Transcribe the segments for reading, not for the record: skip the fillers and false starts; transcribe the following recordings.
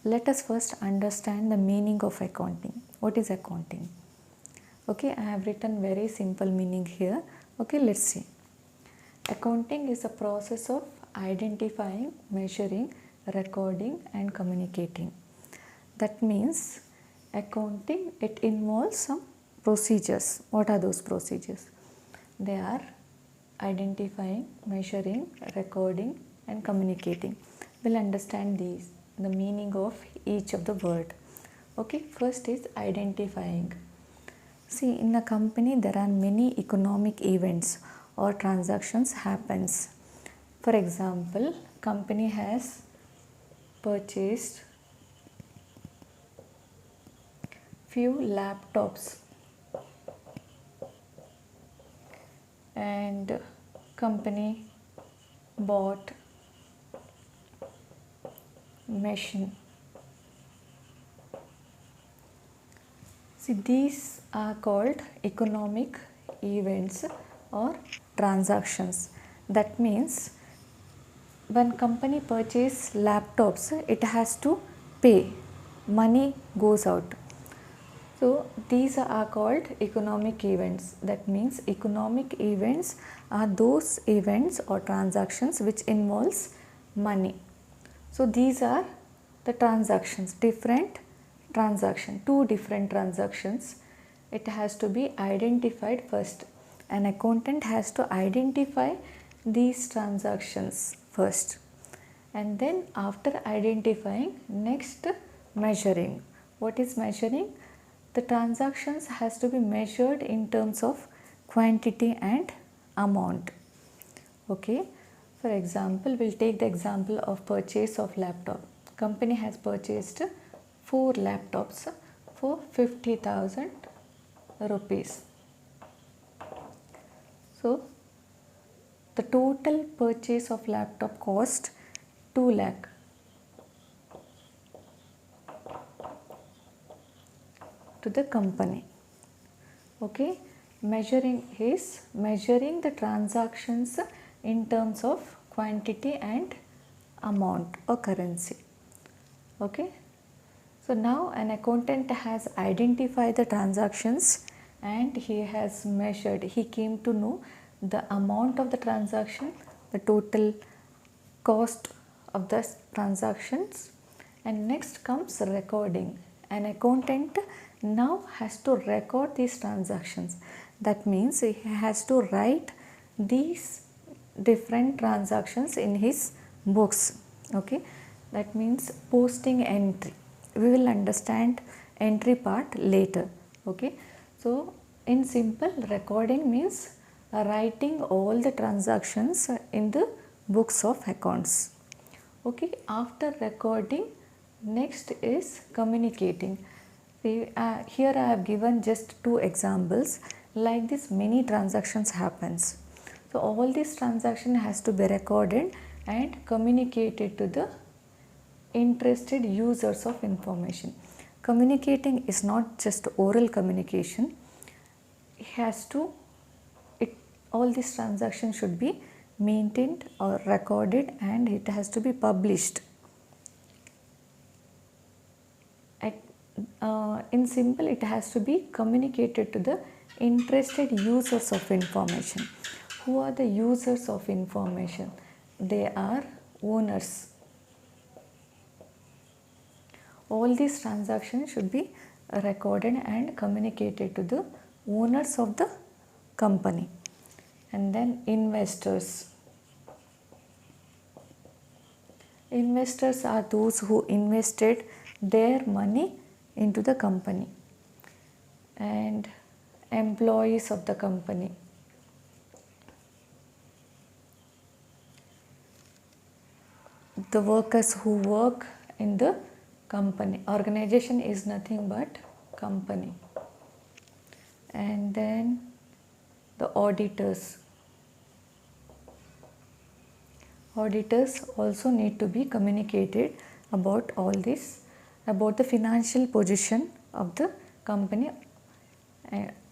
Let us first understand the meaning of accounting. What is accounting? Okay, I have written very simple meaning here. Okay, let's see. Accounting is a process of identifying, measuring, recording and communicating. That means accounting, it involves some procedures. What are those procedures? They are identifying, measuring, recording and communicating. We'll understand these, the meaning of each of the word. Okay, first is identifying. See, in a company there are many economic events or transactions happens. For example, company has purchased few laptops and company bought machine. See, these are called economic events or transactions. That means when company purchase laptops, it has to pay, money goes out. So these are called economic events. That means economic events are those events or transactions which involves money. So these are the transactions, different transaction, two different transactions. It has to be identified first. An accountant has to identify these transactions first, and then after identifying, next measuring. What is measuring? The transactions has to be measured in terms of quantity and amount. Okay, for example, we'll take the example of purchase of laptop. Company has purchased 4 laptops for 50,000 rupees. So the total purchase of laptop cost 2 lakh. To the company. Okay, measuring the transactions in terms of quantity and amount or currency. Okay, so now an accountant has identified the transactions and he has measured, he came to know the amount of the transaction, the total cost of the transactions, and next comes recording. An accountant now has to record these transactions. That means he has to write these different transactions in his books. Okay, that means posting entry. We will understand entry part later. Okay, so in simple, recording means writing all the transactions in the books of accounts. Okay, after recording, next is communicating. See, here I have given just 2 examples. Like this, many transactions happens. So all these transaction has to be recorded and communicated to the interested users of information. Communicating is not just oral communication. It has to, all these transactions should be maintained or recorded and it has to be published. In simple, it has to be communicated to the interested users of information. Who are the users of information? They are owners. All these transactions should be recorded and communicated to the owners of the company. And then investors. Investors are those who invested their money into the company. And employees of the company. The workers who work in the company. Organization is nothing but company. And then the auditors. Auditors also need to be communicated about all this, about the financial position of the company.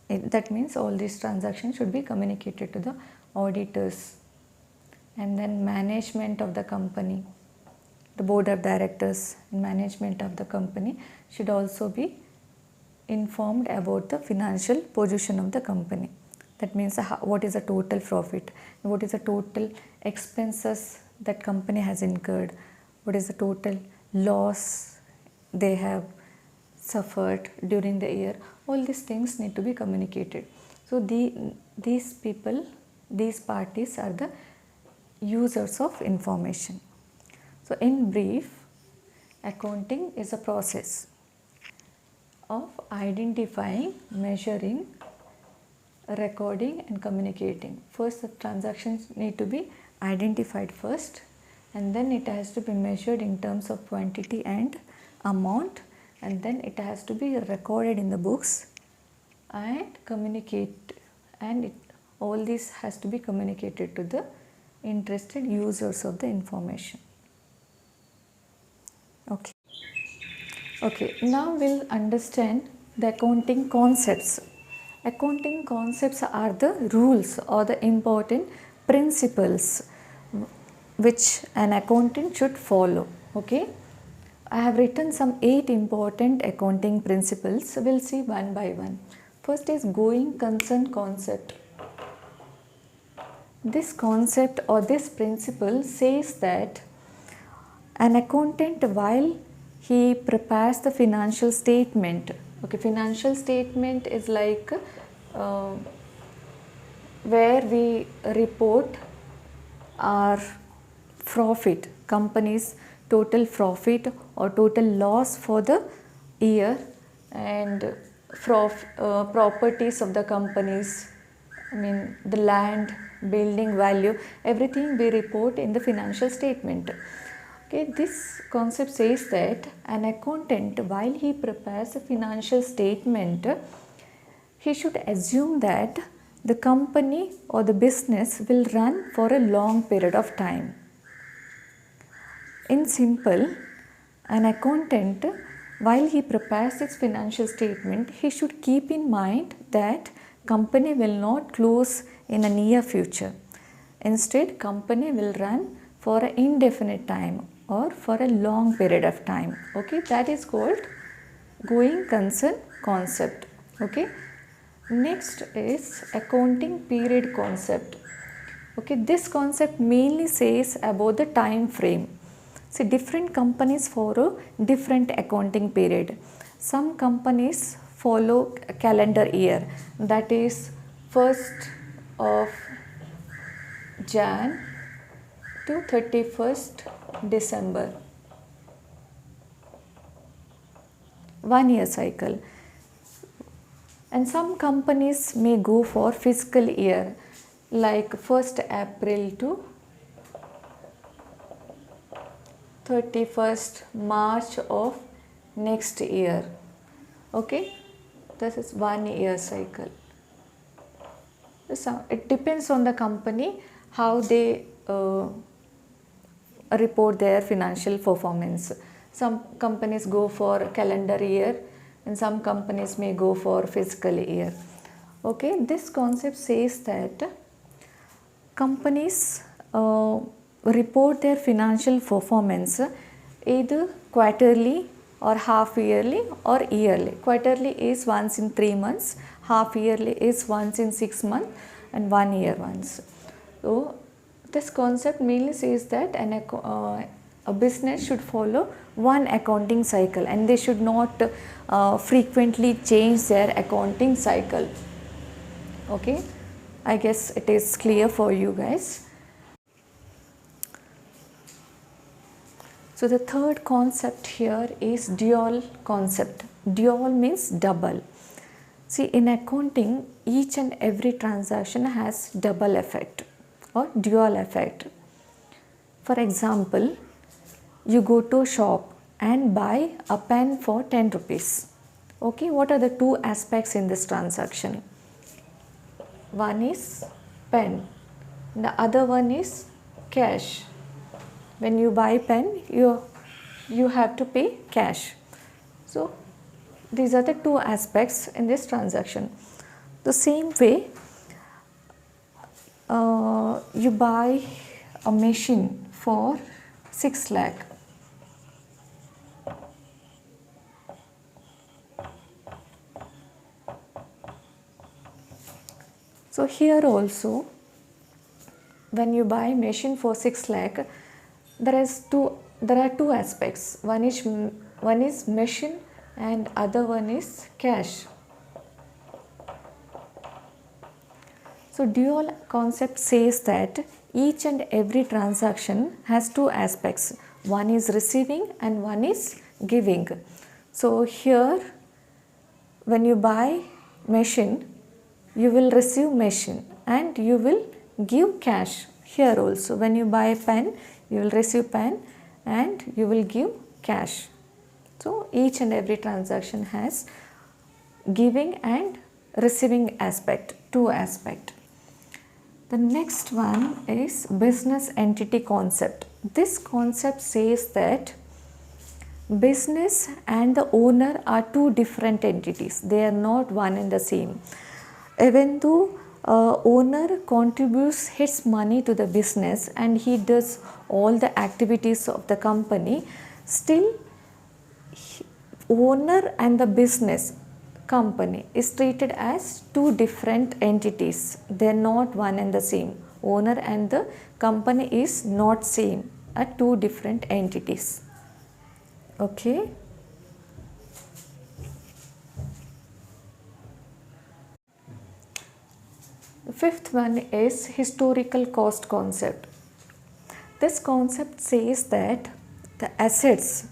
That means all these transactions should be communicated to the auditors. And then management of the company. the board of directors and management of the company should also be informed about the financial position of the company. That means what is the total profit, what is the total expenses that company has incurred, what is the total loss they have suffered during the year. All these things need to be communicated. So these people, these parties are the users of information. So in brief, accounting is a process of identifying, measuring, recording and communicating. First, the transactions need to be identified first, and then it has to be measured in terms of quantity and amount, and then it has to be recorded in the books and communicate, and all this has to be communicated to the interested users of the information. Okay, now we'll understand the accounting concepts. Accounting concepts are the rules or the important principles which an accountant should follow. Okay, I have written some 8 important accounting principles. We'll see one by one. First is going concern concept. This concept or this principle says that an accountant, while he prepares the financial statement, okay, financial statement is like where we report our profit, company's total profit or total loss for the year, and properties of the companies, I mean the land, building value, everything we report in the financial statement. Okay, this concept says that an accountant, while he prepares a financial statement, he should assume that the company or the business will run for a long period of time. In simple, an accountant, while he prepares its financial statement, he should keep in mind that company will not close in a near future. Instead, company will run for an indefinite time or for a long period of time. Okay, that is called going concern concept. Okay, next is accounting period concept. Okay, this concept mainly says about the time frame. See, different companies follow different accounting period. Some companies follow a calendar year, that is 1st of Jan to 31st December, 1 year cycle. And some companies may go for fiscal year, like 1st April to 31st March of next year. Okay, this is 1 year cycle. So it depends on the company how they report their financial performance. Some companies go for calendar year and some companies may go for fiscal year. Okay, this concept says that companies report their financial performance either quarterly or half yearly or yearly. Quarterly is once in 3 months, half yearly is once in 6 months, and 1 year once. So this concept mainly says that a business should follow one accounting cycle and they should not frequently change their accounting cycle. Okay, I guess it is clear for you guys. So the third concept here is dual concept. Dual means double. See, in accounting, each and every transaction has double effect or dual effect. For example, you go to a shop and buy a pen for 10 rupees. Okay, what are the two aspects in this transaction? One is pen, the other one is cash. When you buy pen, you have to pay cash. So these are the two aspects in this transaction. The same way, you buy a machine for 6 lakh. So here also, when you buy machine for 6 lakh, there are two aspects. One is machine and other one is cash. So dual concept says that each and every transaction has two aspects. One is receiving and one is giving. So here, when you buy machine, you will receive machine and you will give cash. Here also, when you buy pen, you will receive pen and you will give cash. So each and every transaction has giving and receiving aspect, two aspect. The next one is business entity concept. This concept says that business and the owner are two different entities. They are not one and the same. Even though owner contributes his money to the business and he does all the activities of the company, still owner and the business company is treated as two different entities. They are not one and the same. Owner and the company is not same, are two different entities. Okay. The fifth one is historical cost concept. This concept says that the assets,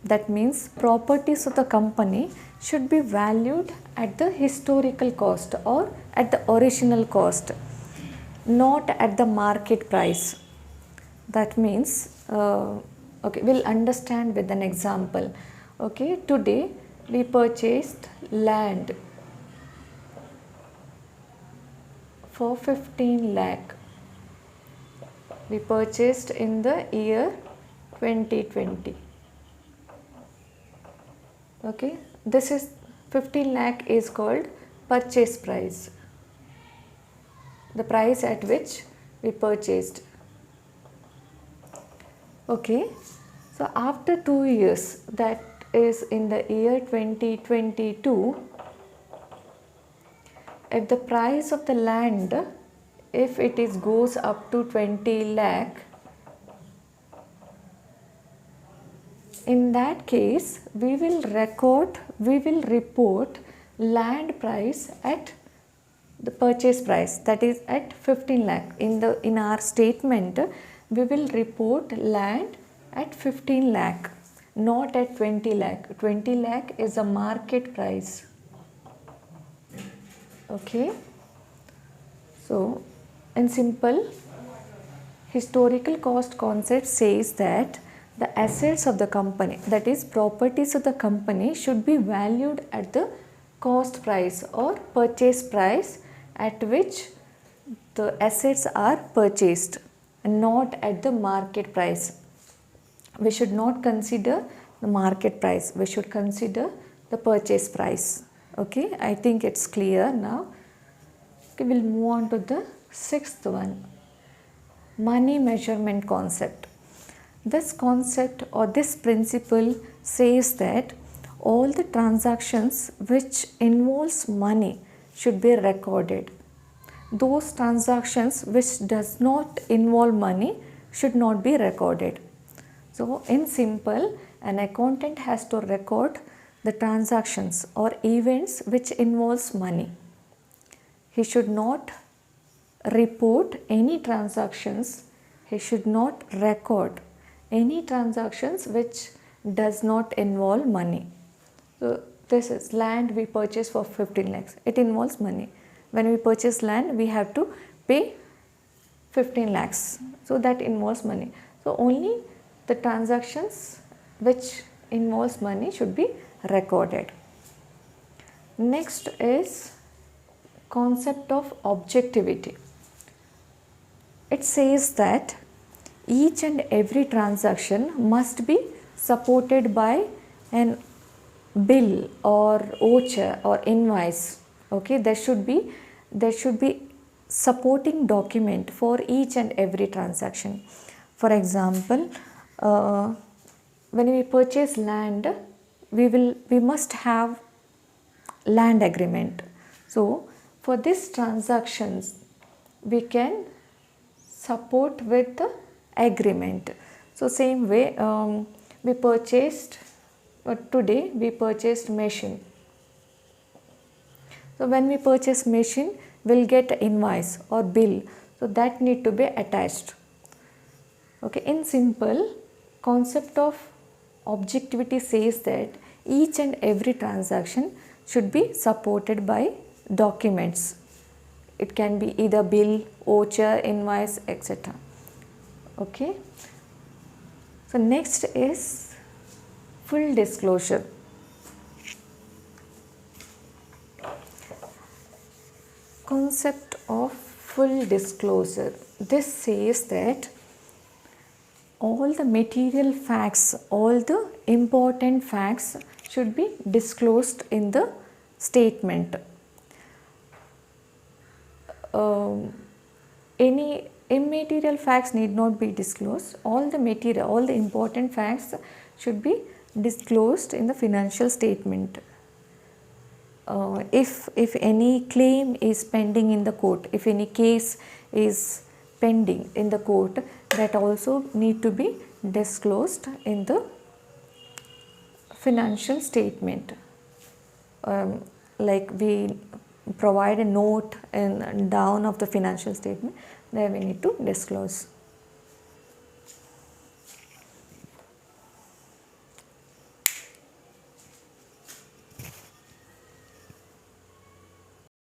that means properties of the company, should be valued at the historical cost or at the original cost, not at the market price. That means, okay, we'll understand with an example. Okay, today we purchased land for 15 lakh. We purchased in the year 2020. Okay, this is 15 lakh is called purchase price, the price at which we purchased. Okay, so after 2 years, that is in the year 2022, if the price of the land, if it is goes up to 20 lakh, in that case we will report land price at the purchase price, that is at 15 lakh. In our statement, we will report land at 15 lakh, not at 20 lakh. 20 lakh is a market price. Okay, so in simple, historical cost concept says that the assets of the company, that is properties of the company, should be valued at the cost price or purchase price at which the assets are purchased, and not at the market price. We should not consider the market price, we should consider the purchase price. Okay, I think it's clear now. Okay, we'll move on to the sixth one, money measurement concept. This concept or this principle says that all the transactions which involves money should be recorded. Those transactions which does not involve money should not be recorded. So in simple, an accountant has to record the transactions or events which involves money. He should not report any transactions, he should not record any transactions which does not involve money. So this is land we purchase for 15 lakhs, it involves money. When we purchase land, we have to pay 15 lakhs, so that involves money. So only the transactions which involves money should be recorded. Next is concept of objectivity. It says that each and every transaction must be supported by an bill or voucher or invoice. Okay, there should be supporting document for each and every transaction. For example, when we purchase land, we must have land agreement. So For these transactions, we can support with the agreement. So same way, we purchased today we purchased machine. So when we purchase machine, we'll get invoice or bill. So that need to be attached. Okay, in simple, concept of objectivity says that each and every transaction should be supported by documents. It can be either bill, voucher, invoice, etc. Okay. So next is full disclosure. Concept of full disclosure. This says that all the material facts, all the important facts should be disclosed in the statement. Any immaterial facts need not be disclosed. All the important facts should be disclosed in the financial statement. If any claim is pending in the court, if any case is pending in the court, that also need to be disclosed in the financial statement. Like we provide a note in down of the financial statement, there we need to disclose.